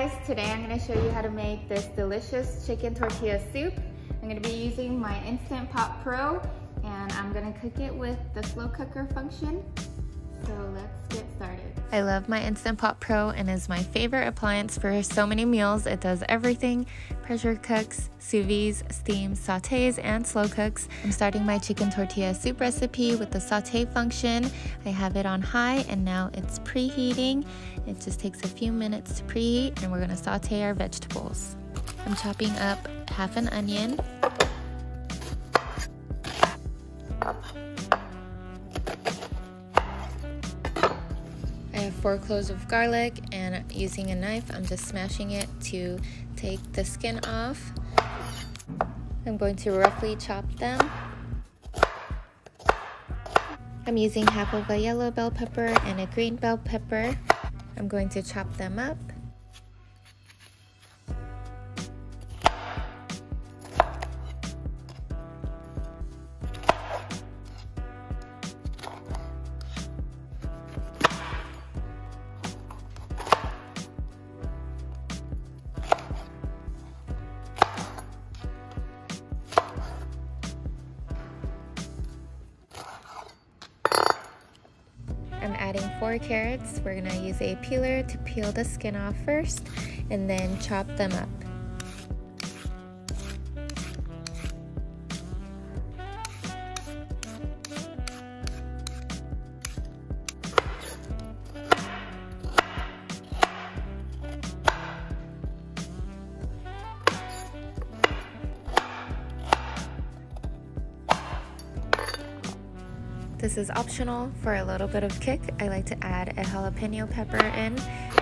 guys, today I'm going to show you how to make this delicious chicken tortilla soup. I'm going to be using my Instant Pot Pro and I'm going to cook it with the slow cooker function. So let's get started. I love my Instant Pot Pro and is my favorite appliance for so many meals. It does everything: pressure cooks, sous vides, steams, sautés, and slow cooks. I'm starting my chicken tortilla soup recipe with the sauté function. I have it on high and now it's preheating. It just takes a few minutes to preheat and we're gonna sauté our vegetables. I'm chopping up half an onion. I have 4 cloves of garlic, and using a knife, I'm just smashing it to take the skin off. I'm going to roughly chop them. I'm using half of a yellow bell pepper and a green bell pepper. I'm going to chop them up. I'm adding 4 carrots. We're gonna use a peeler to peel the skin off first and then chop them up. This is optional for a little bit of kick. I like to add a jalapeno pepper in.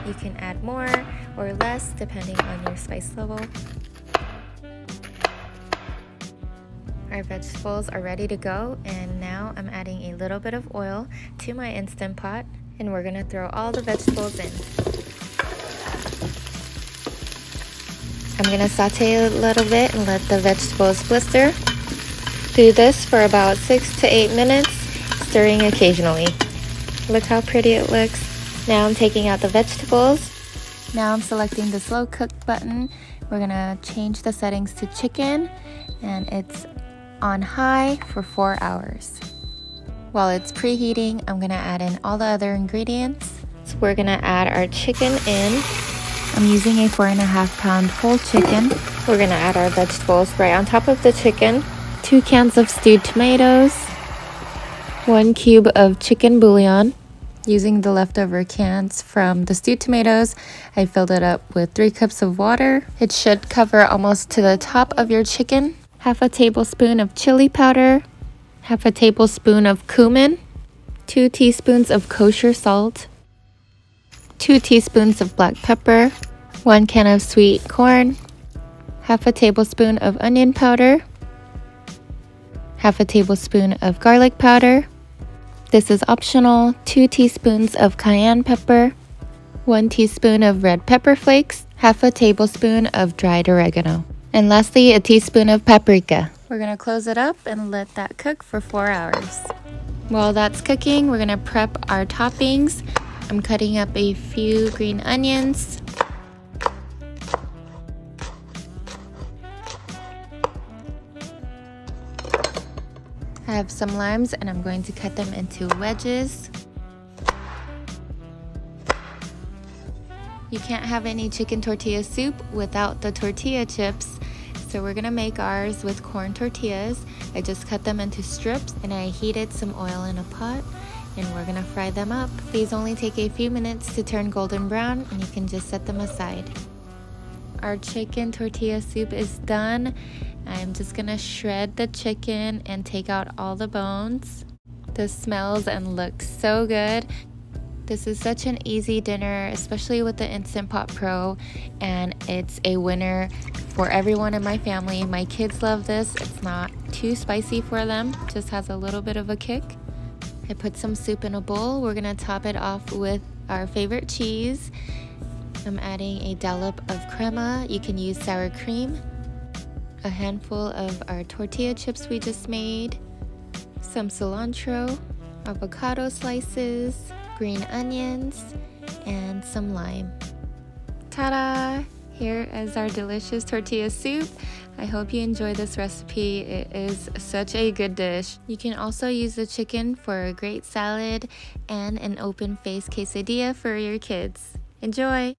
You can add more or less depending on your spice level. Our vegetables are ready to go, and now I'm adding a little bit of oil to my Instant Pot, and we're gonna throw all the vegetables in. I'm gonna saute a little bit and let the vegetables blister. Do this for about 6 to 8 minutes. Stirring occasionally. Look how pretty it looks. Now I'm taking out the vegetables. Now I'm selecting the slow cook button. We're gonna change the settings to chicken, and it's on high for 4 hours. While it's preheating, I'm gonna add in all the other ingredients. So we're gonna add our chicken in. I'm using a 4.5 pound whole chicken. We're gonna add our vegetables right on top of the chicken. 2 cans of stewed tomatoes. 1 cube of chicken bouillon. Using the leftover cans from the stewed tomatoes, I filled it up with 3 cups of water. It should cover almost to the top of your chicken. Half a tablespoon of chili powder. Half a tablespoon of cumin. 2 teaspoons of kosher salt. 2 teaspoons of black pepper. 1 can of sweet corn. Half a tablespoon of onion powder. Half a tablespoon of garlic powder. This is optional. 2 teaspoons of cayenne pepper, 1 teaspoon of red pepper flakes, half a tablespoon of dried oregano, and lastly a teaspoon of paprika. We're gonna close it up and let that cook for 4 hours. While that's cooking, we're gonna prep our toppings. I'm cutting up a few green onions. I have some limes and I'm going to cut them into wedges. You can't have any chicken tortilla soup without the tortilla chips, so we're gonna make ours with corn tortillas. I just cut them into strips and I heated some oil in a pot and we're gonna fry them up. These only take a few minutes to turn golden brown and you can just set them aside. Our chicken tortilla soup is done. I'm just gonna shred the chicken and take out all the bones. This smells and looks so good. This is such an easy dinner, especially with the Instant Pot Pro, and it's a winner for everyone in my family. My kids love this. It's not too spicy for them, just has a little bit of a kick. I put some soup in a bowl. We're gonna top it off with our favorite cheese. I'm adding a dollop of crema. You can use sour cream. A handful of our tortilla chips we just made, some cilantro, avocado slices, green onions, and some lime. Ta-da! Here is our delicious tortilla soup. I hope you enjoy this recipe. It is such a good dish. You can also use the chicken for a great salad and an open-faced quesadilla for your kids. Enjoy!